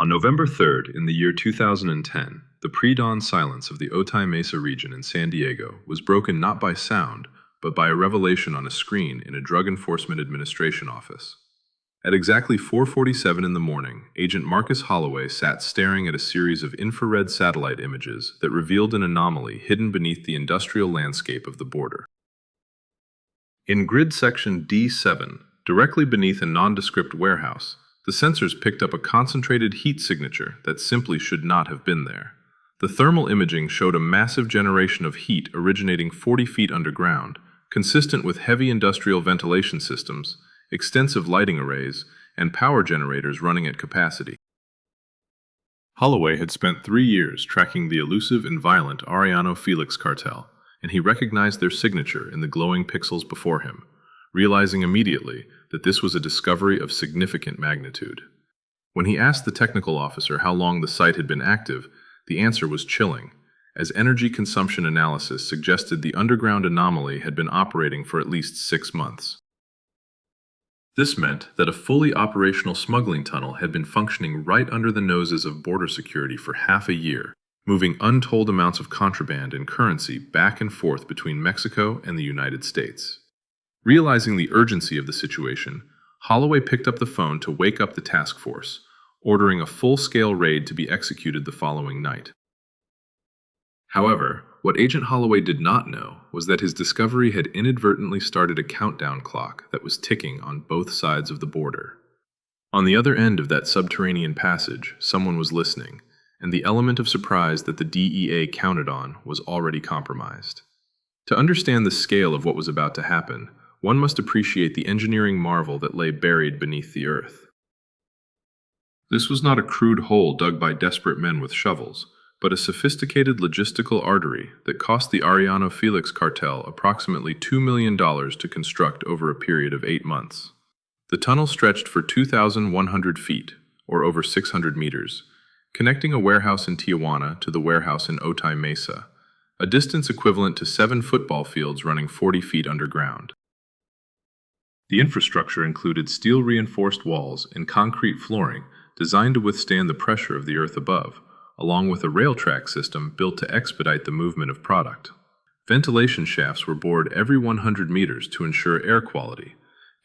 On November 3rd, in the year 2010, the pre-dawn silence of the Otay Mesa region in San Diego was broken not by sound, but by a revelation on a screen in a Drug Enforcement Administration office. At exactly 4:47 in the morning, Agent Marcus Holloway sat staring at a series of infrared satellite images that revealed an anomaly hidden beneath the industrial landscape of the border. In grid section D7, directly beneath a nondescript warehouse, the sensors picked up a concentrated heat signature that simply should not have been there. The thermal imaging showed a massive generation of heat originating 40 feet underground, consistent with heavy industrial ventilation systems, extensive lighting arrays, and power generators running at capacity. Holloway had spent 3 years tracking the elusive and violent Arellano Felix cartel, and he recognized their signature in the glowing pixels before him, realizing immediately that this was a discovery of significant magnitude. When he asked the technical officer how long the site had been active, the answer was chilling, as energy consumption analysis suggested the underground anomaly had been operating for at least 6 months. This meant that a fully operational smuggling tunnel had been functioning right under the noses of border security for half a year, moving untold amounts of contraband and currency back and forth between Mexico and the United States. Realizing the urgency of the situation, Holloway picked up the phone to wake up the task force, ordering a full-scale raid to be executed the following night. However, what Agent Holloway did not know was that his discovery had inadvertently started a countdown clock that was ticking on both sides of the border. On the other end of that subterranean passage, someone was listening, and the element of surprise that the DEA counted on was already compromised. To understand the scale of what was about to happen, one must appreciate the engineering marvel that lay buried beneath the earth. This was not a crude hole dug by desperate men with shovels, but a sophisticated logistical artery that cost the Arellano Felix cartel approximately $2 million to construct over a period of 8 months. The tunnel stretched for 2,100 feet, or over 600 meters, connecting a warehouse in Tijuana to the warehouse in Otay Mesa, a distance equivalent to 7 football fields running 40 feet underground. The infrastructure included steel-reinforced walls and concrete flooring designed to withstand the pressure of the earth above, along with a rail track system built to expedite the movement of product. Ventilation shafts were bored every 100 meters to ensure air quality.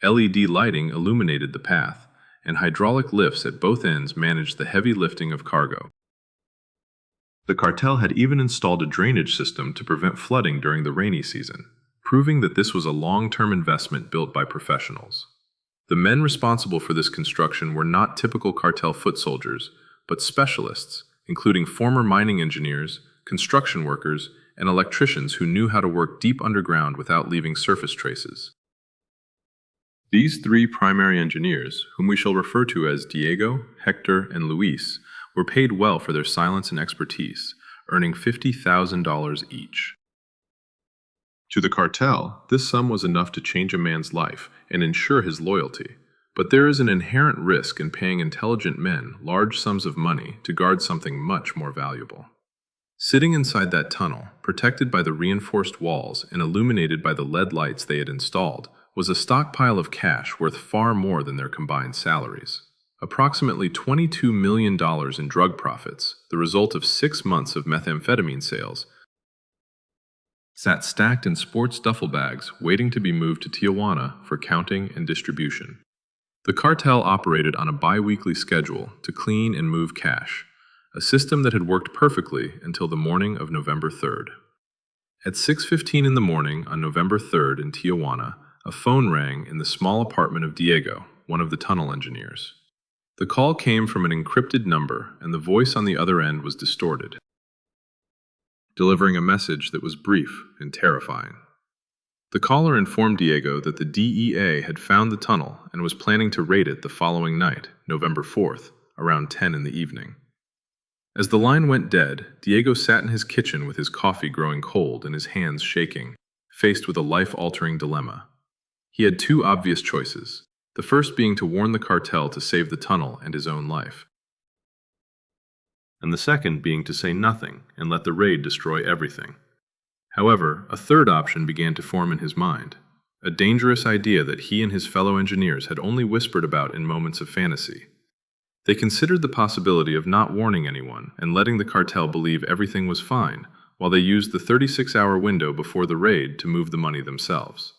LED lighting illuminated the path, and hydraulic lifts at both ends managed the heavy lifting of cargo. The cartel had even installed a drainage system to prevent flooding during the rainy season, proving that this was a long-term investment built by professionals. The men responsible for this construction were not typical cartel foot soldiers, but specialists, including former mining engineers, construction workers, and electricians who knew how to work deep underground without leaving surface traces. These 3 primary engineers, whom we shall refer to as Diego, Hector, and Luis, were paid well for their silence and expertise, earning $50,000 each. To the cartel, this sum was enough to change a man's life and ensure his loyalty, but there is an inherent risk in paying intelligent men large sums of money to guard something much more valuable. Sitting inside that tunnel, protected by the reinforced walls and illuminated by the LED lights they had installed, was a stockpile of cash worth far more than their combined salaries. Approximately $22 million in drug profits, the result of 6 months of methamphetamine sales, sat stacked in sports duffel bags waiting to be moved to Tijuana for counting and distribution. The cartel operated on a bi-weekly schedule to clean and move cash, a system that had worked perfectly until the morning of November 3rd. At 6:15 in the morning on November 3rd in Tijuana, a phone rang in the small apartment of Diego, one of the tunnel engineers. The call came from an encrypted number, and the voice on the other end was distorted, delivering a message that was brief and terrifying. The caller informed Diego that the DEA had found the tunnel and was planning to raid it the following night, November 4th, around 10 in the evening. As the line went dead, Diego sat in his kitchen with his coffee growing cold and his hands shaking, faced with a life-altering dilemma. He had 2 obvious choices, the first being to warn the cartel to save the tunnel and his own life, and the second being to say nothing and let the raid destroy everything. However, a third option began to form in his mind, a dangerous idea that he and his fellow engineers had only whispered about in moments of fantasy. They considered the possibility of not warning anyone and letting the cartel believe everything was fine, while they used the 36-hour window before the raid to move the money themselves.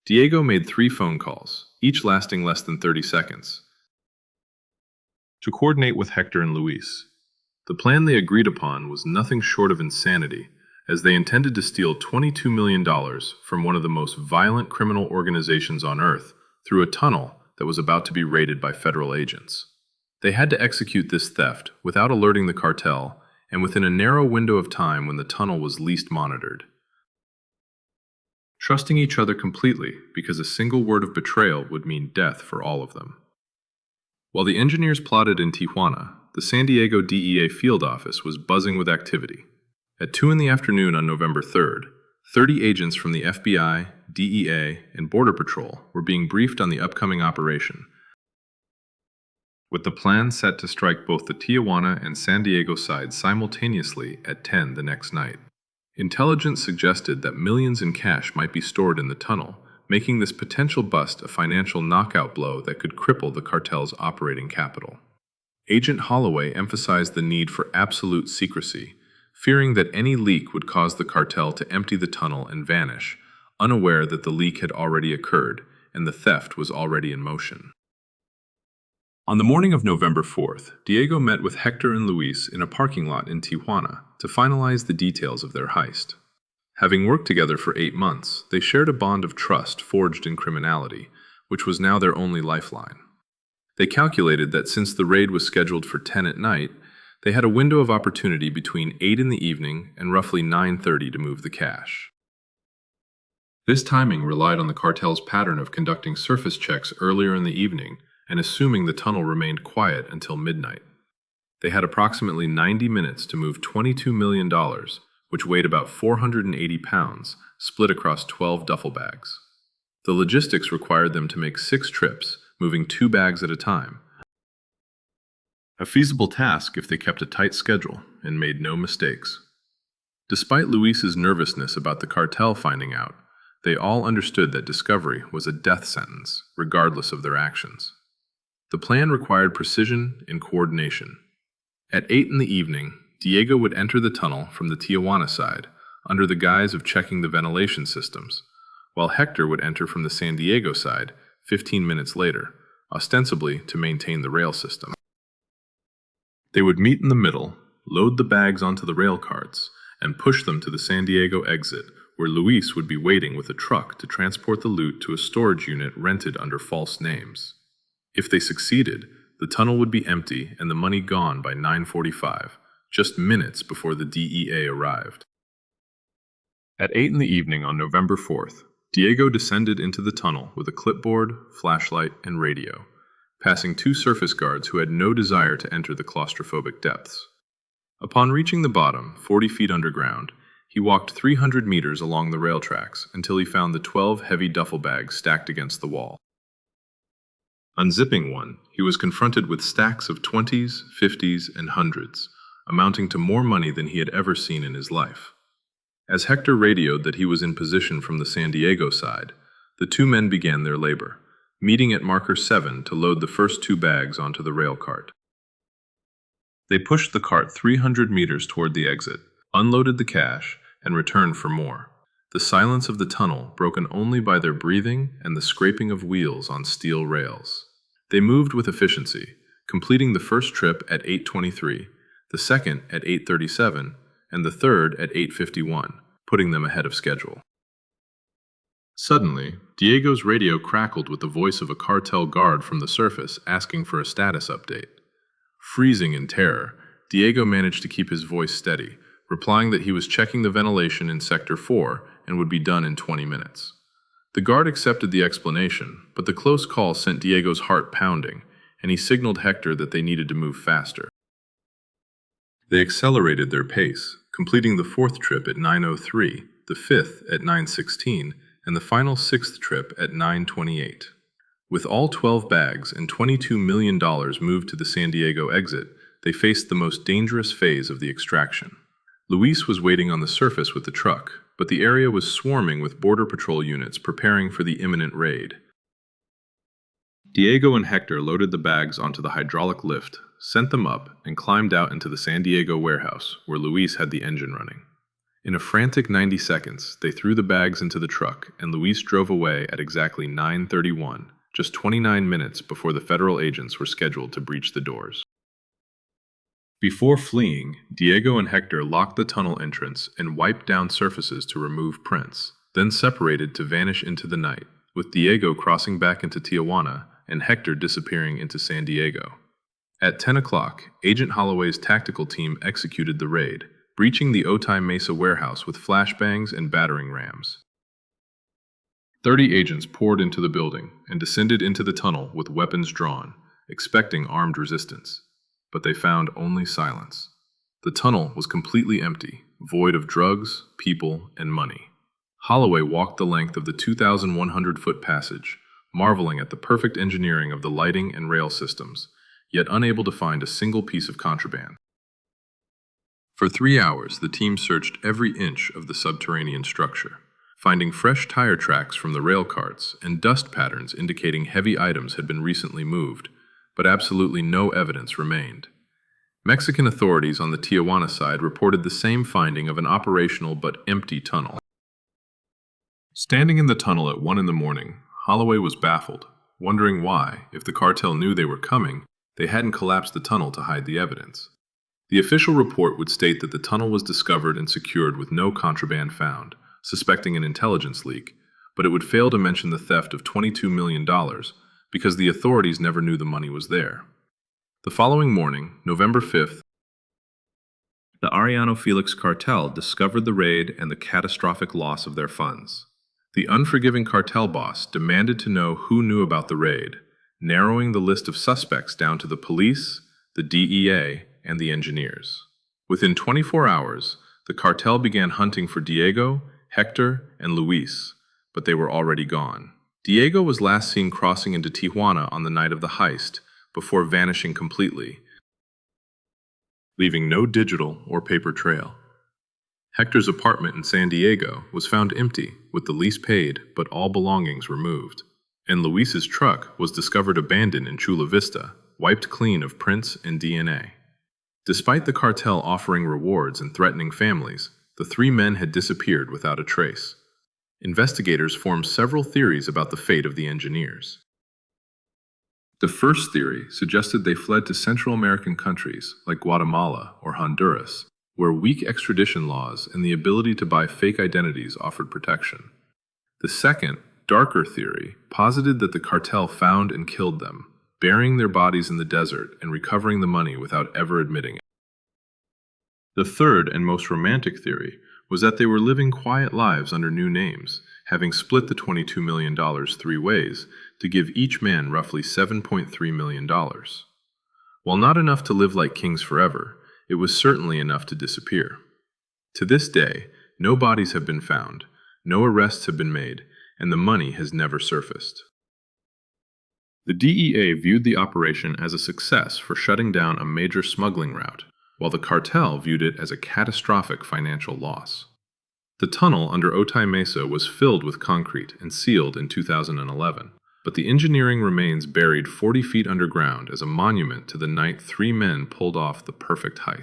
Diego made 3 phone calls, each lasting less than 30 seconds, to coordinate with Hector and Luis. The plan they agreed upon was nothing short of insanity, as they intended to steal $22 million from one of the most violent criminal organizations on Earth through a tunnel that was about to be raided by federal agents. They had to execute this theft without alerting the cartel and within a narrow window of time when the tunnel was least monitored. Trusting each other completely because a single word of betrayal would mean death for all of them. While the engineers plotted in Tijuana, the San Diego DEA field office was buzzing with activity. At 2 in the afternoon on November 3rd, 30 agents from the FBI, DEA, and Border Patrol were being briefed on the upcoming operation, with the plan set to strike both the Tijuana and San Diego sides simultaneously at 10 the next night. Intelligence suggested that millions in cash might be stored in the tunnel, making this potential bust a financial knockout blow that could cripple the cartel's operating capital. Agent Holloway emphasized the need for absolute secrecy, fearing that any leak would cause the cartel to empty the tunnel and vanish, unaware that the leak had already occurred and the theft was already in motion. On the morning of November 4th, Diego met with Hector and Luis in a parking lot in Tijuana to finalize the details of their heist. Having worked together for 8 months, they shared a bond of trust forged in criminality, which was now their only lifeline. They calculated that since the raid was scheduled for 10 at night, they had a window of opportunity between 8 in the evening and roughly 9:30 to move the cash. This timing relied on the cartel's pattern of conducting surface checks earlier in the evening and assuming the tunnel remained quiet until midnight. They had approximately 90 minutes to move $22 million, which weighed about 480 pounds, split across 12 duffel bags. The logistics required them to make 6 trips, moving 2 bags at a time. A feasible task if they kept a tight schedule and made no mistakes. Despite Luis's nervousness about the cartel finding out, they all understood that discovery was a death sentence, regardless of their actions. The plan required precision and coordination. At 8 in the evening, Diego would enter the tunnel from the Tijuana side, under the guise of checking the ventilation systems, while Hector would enter from the San Diego side 15 minutes later, ostensibly to maintain the rail system. They would meet in the middle, load the bags onto the rail carts, and push them to the San Diego exit, where Luis would be waiting with a truck to transport the loot to a storage unit rented under false names. If they succeeded, the tunnel would be empty and the money gone by 9:45, just minutes before the DEA arrived. At 8 in the evening on November 4th, Diego descended into the tunnel with a clipboard, flashlight, and radio, passing 2 surface guards who had no desire to enter the claustrophobic depths. Upon reaching the bottom, 40 feet underground, he walked 300 meters along the rail tracks until he found the 12 heavy duffel bags stacked against the wall. Unzipping one, he was confronted with stacks of 20s, 50s, and 100s, amounting to more money than he had ever seen in his life. As Hector radioed that he was in position from the San Diego side, the 2 men began their labor, meeting at marker 7 to load the first 2 bags onto the rail cart. They pushed the cart 300 meters toward the exit, unloaded the cash, and returned for more. The silence of the tunnel broken only by their breathing and the scraping of wheels on steel rails. They moved with efficiency, completing the first trip at 8:23, the second at 8:37, and the third at 8:51, putting them ahead of schedule. Suddenly, Diego's radio crackled with the voice of a cartel guard from the surface asking for a status update. Freezing in terror, Diego managed to keep his voice steady, replying that he was checking the ventilation in Sector 4 and would be done in 20 minutes. The guard accepted the explanation, but the close call sent Diego's heart pounding, and he signaled Hector that they needed to move faster. They accelerated their pace, completing the 4th trip at 9:03, the 5th at 9:16, and the final 6th trip at 9:28. With all 12 bags and $22 million moved to the San Diego exit, they faced the most dangerous phase of the extraction. Luis was waiting on the surface with the truck, but the area was swarming with Border Patrol units preparing for the imminent raid. Diego and Hector loaded the bags onto the hydraulic lift, sent them up, and climbed out into the San Diego warehouse, where Luis had the engine running. In a frantic 90 seconds, they threw the bags into the truck, and Luis drove away at exactly 9:31, just 29 minutes before the federal agents were scheduled to breach the doors. Before fleeing, Diego and Hector locked the tunnel entrance and wiped down surfaces to remove prints, then separated to vanish into the night, with Diego crossing back into Tijuana and Hector disappearing into San Diego. At 10 o'clock, Agent Holloway's tactical team executed the raid, breaching the Otay Mesa warehouse with flashbangs and battering rams. 30 agents poured into the building and descended into the tunnel with weapons drawn, expecting armed resistance. But they found only silence. The tunnel was completely empty, void of drugs, people, and money. Holloway walked the length of the 2,100-foot passage, marveling at the perfect engineering of the lighting and rail systems, yet unable to find a single piece of contraband. For 3 hours, the team searched every inch of the subterranean structure, finding fresh tire tracks from the rail carts and dust patterns indicating heavy items had been recently moved, but absolutely no evidence remained. Mexican authorities on the Tijuana side reported the same finding of an operational but empty tunnel. Standing in the tunnel at 1 in the morning, Holloway was baffled, wondering why, if the cartel knew they were coming, they hadn't collapsed the tunnel to hide the evidence. The official report would state that the tunnel was discovered and secured with no contraband found, suspecting an intelligence leak, but it would fail to mention the theft of $22 million because the authorities never knew the money was there. The following morning, November 5th, the Arellano Felix cartel discovered the raid and the catastrophic loss of their funds. The unforgiving cartel boss demanded to know who knew about the raid, narrowing the list of suspects down to the police, the DEA, and the engineers. Within 24 hours, the cartel began hunting for Diego, Hector, and Luis, but they were already gone. Diego was last seen crossing into Tijuana on the night of the heist, before vanishing completely, leaving no digital or paper trail. Hector's apartment in San Diego was found empty, with the lease paid but all belongings removed. And Luis's truck was discovered abandoned in Chula Vista, wiped clean of prints and DNA. Despite the cartel offering rewards and threatening families, the 3 men had disappeared without a trace. Investigators formed several theories about the fate of the engineers. The first theory suggested they fled to Central American countries like Guatemala or Honduras, where weak extradition laws and the ability to buy fake identities offered protection. The second, darker theory posited that the cartel found and killed them, burying their bodies in the desert and recovering the money without ever admitting it. The third and most romantic theory was that they were living quiet lives under new names, having split the $22 million 3 ways to give each man roughly $7.3 million. While not enough to live like kings forever, it was certainly enough to disappear. To this day, no bodies have been found, no arrests have been made, and the money has never surfaced. The DEA viewed the operation as a success for shutting down a major smuggling route, while the cartel viewed it as a catastrophic financial loss. The tunnel under Otay Mesa was filled with concrete and sealed in 2011, but the engineering remains buried 40 feet underground as a monument to the night 3 men pulled off the perfect heist.